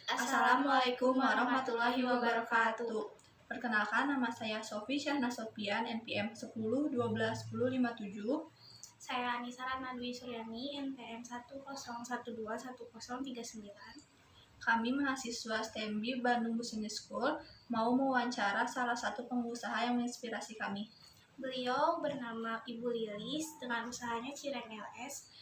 Assalamualaikum warahmatullahi wabarakatuh. Perkenalkan, nama saya Sofi Syahna Sofian, NPM 10 12 10 57. Saya Anissa Ratnadwi Suryani, NPM 10121039. Kami mahasiswa STEMB Bandung Business School mau mewawancara salah satu pengusaha yang menginspirasi kami. Beliau bernama Ibu Lilis dengan usahanya Cireng LS.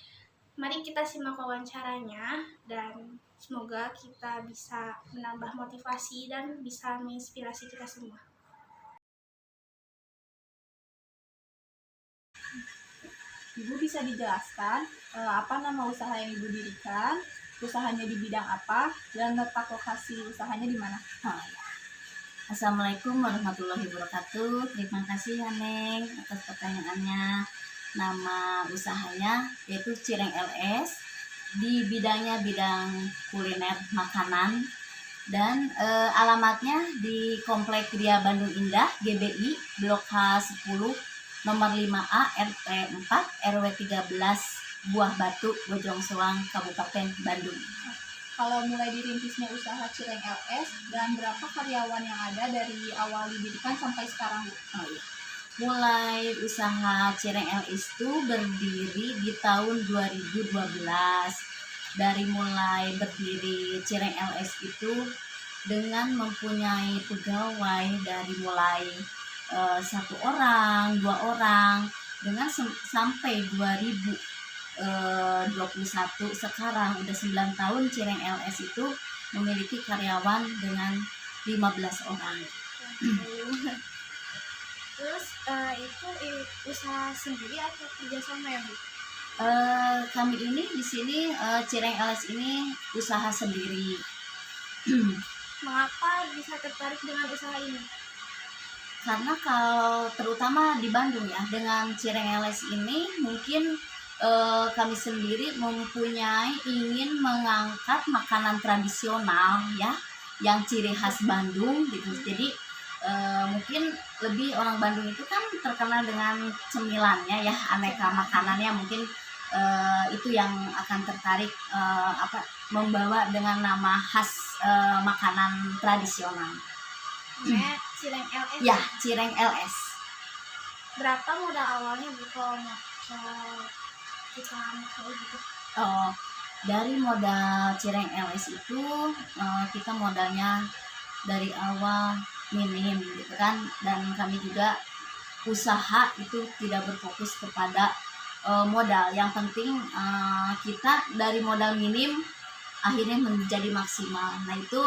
Mari kita simak wawancaranya dan semoga kita bisa menambah motivasi dan bisa menginspirasi kita semua. Ibu bisa dijelaskan apa nama usaha yang Ibu dirikan, usahanya di bidang apa, dan letak lokasi usahanya di mana? Assalamualaikum warahmatullahi wabarakatuh. Terima kasih ya Neng atas pertanyaannya. Nama usahanya yaitu Cireng LS. Di bidangnya bidang kuliner makanan dan alamatnya di Komplek Gria Bandung Indah GBI Blok H10 nomor 5A RT 4 RW 13 Buah Batu Bojong Soang Kabupaten Bandung. Kalau mulai dirintisnya usaha Cireng LS dan berapa karyawan yang ada dari awal didirikan sampai sekarang, Bu? Mulai usaha Cireng LS itu berdiri di tahun 2012. Dari mulai berdiri Cireng LS itu dengan mempunyai pegawai dari mulai 1 orang, 2 orang, dengan sampai 2021 sekarang udah 9 tahun Cireng LS itu memiliki karyawan dengan 15 orang. Terus itu usaha sendiri atau kerjasama ya Bu? Kami ini di sini Cireng LS ini usaha sendiri. Mengapa bisa tertarik dengan usaha ini? Karena kalau terutama di Bandung ya, dengan Cireng LS ini mungkin kami sendiri mempunyai ingin mengangkat makanan tradisional ya, yang ciri khas Bandung gitu. Jadi mungkin lebih orang Bandung itu kan terkenal dengan cemilannya ya, aneka makanannya, mungkin itu yang akan tertarik membawa dengan nama khas makanan tradisional. Cireng LS. Ya, Cireng LS. Berapa modal awalnya Bu kalau kita mau gitu? Dari modal Cireng LS itu kita modalnya dari awal minim gitu kan, dan kami juga usaha itu tidak berfokus kepada modal. Yang penting kita dari modal minim akhirnya menjadi maksimal. Nah itu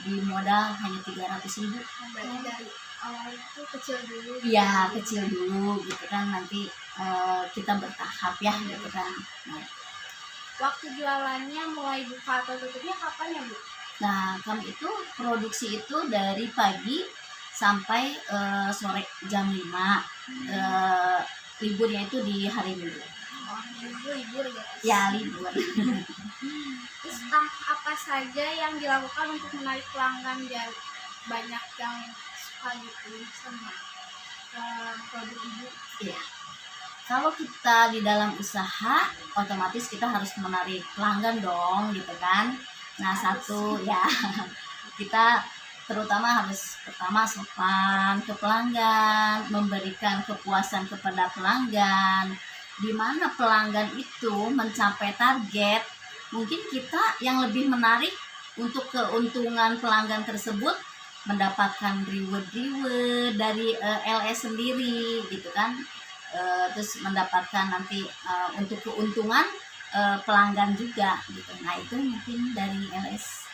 di modal hanya 300.000. Berarti dari awal itu kecil dulu. Iya, kecil dulu gitu kan, nanti kita bertahap ya gitu kan. Nah, waktu jualannya mulai buka atau tutupnya kapan ya Bu? Nah, kami itu produksi itu dari pagi sampai sore jam 5. Liburnya itu di hari Minggu. Libur ya? Ya, libur. Terus apa saja yang dilakukan untuk menarik pelanggan biar banyak yang suka gitu sama produk Ibu? Iya. Kalau kita di dalam usaha, otomatis kita harus menarik pelanggan dong, gitu kan. Nah, satu ya, kita terutama harus pertama sopan ke pelanggan, memberikan kepuasan kepada pelanggan. Di mana pelanggan itu mencapai target, mungkin kita yang lebih menarik untuk keuntungan pelanggan tersebut mendapatkan reward dari LS sendiri, gitu kan. Terus mendapatkan nanti untuk keuntungan pelanggan juga gitu. Nah itu mungkin dari LS.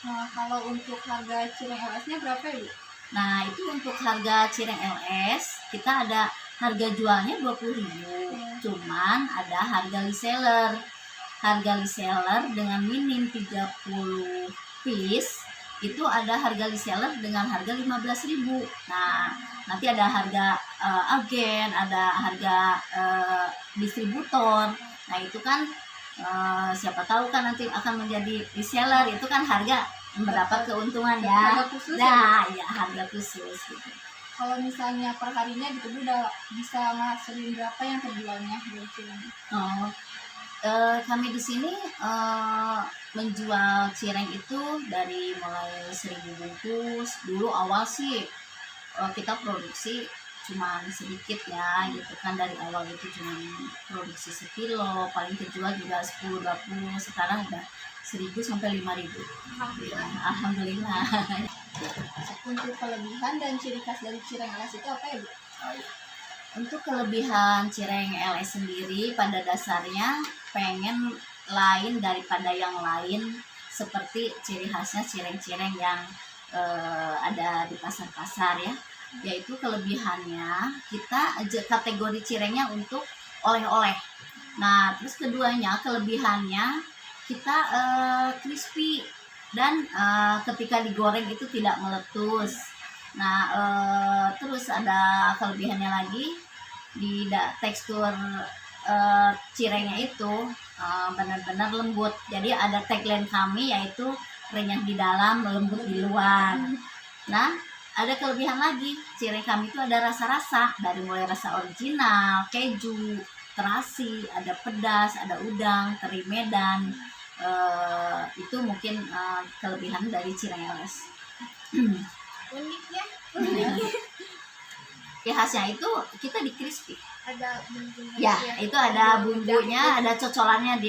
Kalau untuk harga Cireng LS-nya berapa ya, Bu? Nah itu untuk harga Cireng LS kita ada harga jualnya 20.000. Cuman ada harga reseller. Harga reseller dengan minim 30 piece itu ada harga reseller dengan harga 15.000. Nah nanti ada harga agen, ada harga distributor. Nah itu kan siapa tahu kan nanti akan menjadi reseller, itu kan harga mendapat keuntungan ya. Harga khusus Nah ya harga khusus gitu. Kalau misalnya perharinya gitu, Bu, udah bisa ngasilin berapa yang terjualnya dari Cireng? Kami di sini menjual cireng itu dari mulai 1.000 bungkus. Dulu awal sih kita produksi cuman sedikit ya gitu kan, dari awal itu cuma produksi 1 kilo, paling terjual juga 10-20, sekarang udah 1.000 sampai 5.000. Ya, alhamdulillah. Untuk kelebihan dan ciri khas dari cireng LS itu apa ya, Bu? Untuk kelebihan cireng LS sendiri pada dasarnya pengen lain daripada yang lain, seperti ciri khasnya cireng-cireng yang ada di pasar-pasar ya, yaitu kelebihannya kita kategori cirengnya untuk oleh-oleh. Nah, terus keduanya kelebihannya kita crispy dan ketika digoreng itu tidak meletus. Nah, terus ada kelebihannya lagi di tekstur cirengnya itu benar-benar lembut. Jadi ada tagline kami yaitu renyah di dalam, lembut di luar. Nah, ada kelebihan lagi, cireng kami itu ada rasa-rasa, dari mulai rasa original, keju, terasi, ada pedas, ada udang, teri Medan. Itu mungkin kelebihan dari cireng LS. Uniknya Ya, khasnya itu kita di crispy. ada bumbunya. Ya, itu ada bumbunya, ada cocolannya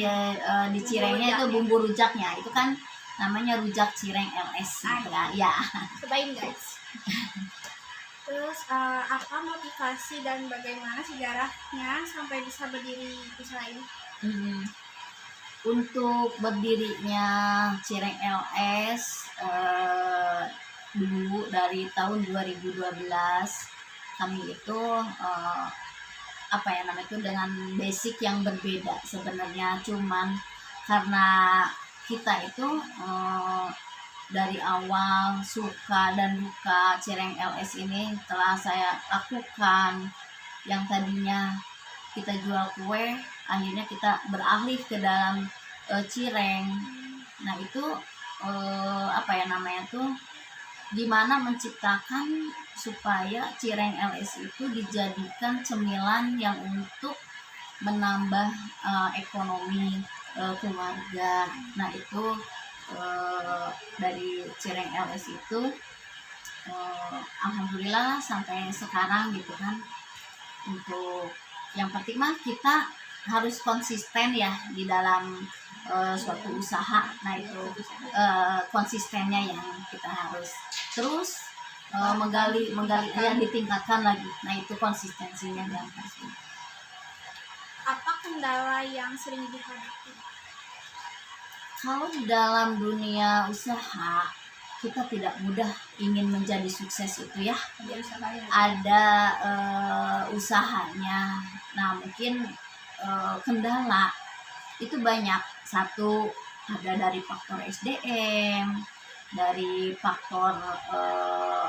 di cirengnya, itu bumbu rujaknya. Itu kan namanya rujak cireng LS gitu kan. Ya. Cobain guys. Terus apa motivasi dan bagaimana sejarahnya sampai bisa berdiri usaha ini? Untuk berdirinya cireng LS dulu dari tahun 2012 kami itu apa ya namanya itu dengan basic yang berbeda sebenarnya, cuman karena kita itu dari awal suka dan duka cireng LS ini telah saya lakukan. Yang tadinya kita jual kue, akhirnya kita beralih ke dalam cireng. Nah, itu apa ya namanya tuh, gimana menciptakan supaya cireng LS itu dijadikan cemilan yang untuk menambah ekonomi keluarga. Nah, itu dari cireng LS itu alhamdulillah sampai sekarang gitu kan. Untuk yang penting mah kita harus konsisten ya di dalam suatu usaha. Nah, itu konsistennya yang kita harus terus menggali yang ditingkatkan lagi. Nah, itu konsistensinya yang pasti. Apa kendala yang sering dihadapi? Kalau di dalam dunia usaha kita tidak mudah ingin menjadi sukses itu ya. Ada usahanya. Nah, mungkin kendala itu banyak. Satu, ada dari faktor SDM, dari faktor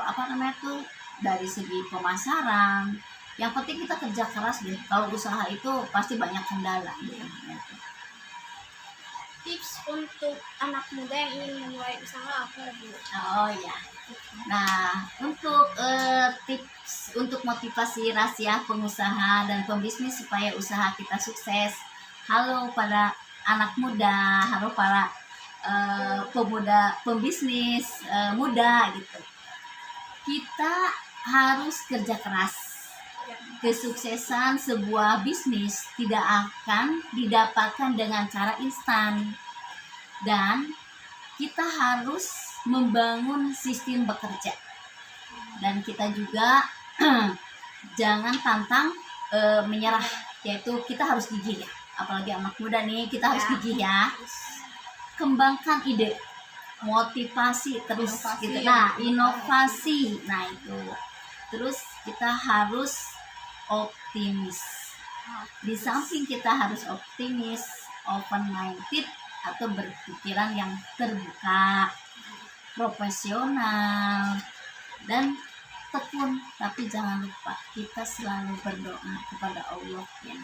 apa namanya tuh, dari segi pemasaran. Yang penting kita kerja keras deh. Kalau usaha itu pasti banyak kendala gitu. Tips untuk anak muda yang ingin memulai usaha apa, Bu? Oh ya. Nah, untuk tips untuk motivasi rahasia pengusaha dan pembisnis supaya usaha kita sukses. Halo para anak muda, halo para pemuda pembisnis muda gitu. Kita harus kerja keras. Kesuksesan sebuah bisnis tidak akan didapatkan dengan cara instan, dan kita harus membangun sistem bekerja, dan kita juga jangan pantang menyerah, yaitu kita harus gigih ya, apalagi anak muda nih, kita harus gigih ya, kembangkan ide, motivasi terus Inovasi gitu. ya. Nah, inovasi, nah itu terus kita harus optimis. Di samping kita harus optimis, open minded atau berpikiran yang terbuka, profesional, dan tekun. Tapi jangan lupa kita selalu berdoa kepada Allah yang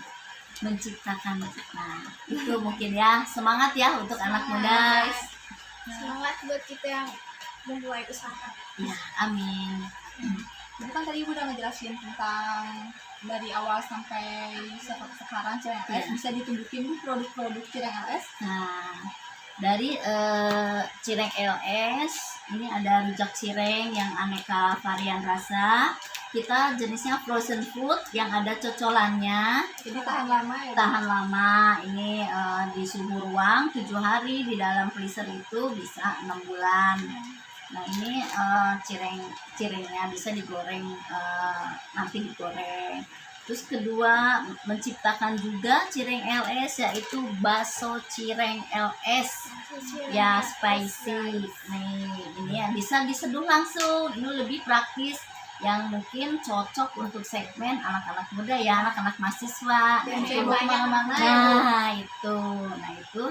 menciptakan kita. Itu mungkin ya, semangat ya untuk anak muda. Semangat buat kita yang memulai usaha. Ya, amin. Jadi kan tadi Ibu udah ngejelasin tentang dari awal sampai sekarang Cireng LS Iya. bisa ditunjukin Bu produk-produk Cireng LS. Nah, dari cireng LS ini ada rujak cireng yang aneka varian rasa. Kita jenisnya frozen food yang ada cocolannya, Jadi tahan lama ya. Bu? tahan lama. Ini di suhu ruang 7 hari, di dalam freezer itu bisa 6 bulan. Nah, ini cirengnya bisa digoreng, nanti digoreng. Terus kedua, menciptakan juga cireng LS, yaitu bakso cireng LS ya spicy. Nih, ini ya bisa diseduh langsung. Ini lebih praktis, yang mungkin cocok untuk segmen anak-anak muda ya, anak-anak mahasiswa. Yang Nah, cewek itu. kemana-mana ya, Bu. Nah itu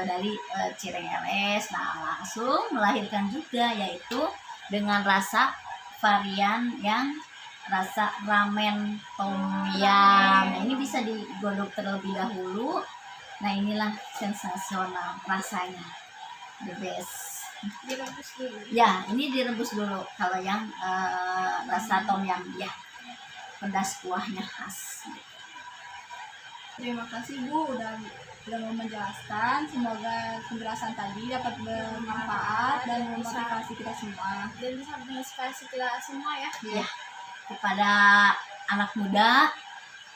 dari cireng LS. Nah, langsung melahirkan juga, yaitu dengan rasa varian yang rasa ramen tom yum. Nah, ini bisa digodok terlebih dahulu. Nah, inilah sensasional rasanya, the best. Direbus dulu. Ya, ini direbus dulu. Kalau yang rasa tom yum, ya pedas kuahnya khas. Terima kasih Bu udah mau menjelaskan. Semoga penjelasan tadi dapat bermanfaat dan memotivasi kita semua. Dan bisa menginspirasi kita semua ya. Ya, kepada anak muda,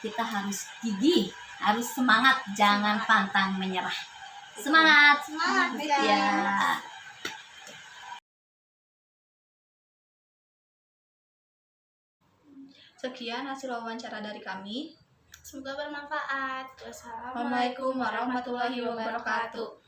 kita harus gigih, harus semangat, jangan pantang menyerah. Semangat. Semangat, guys. Ya. Sekian hasil wawancara dari kami. Semoga bermanfaat. Wassalamualaikum Assalamualaikum warahmatullahi wabarakatuh.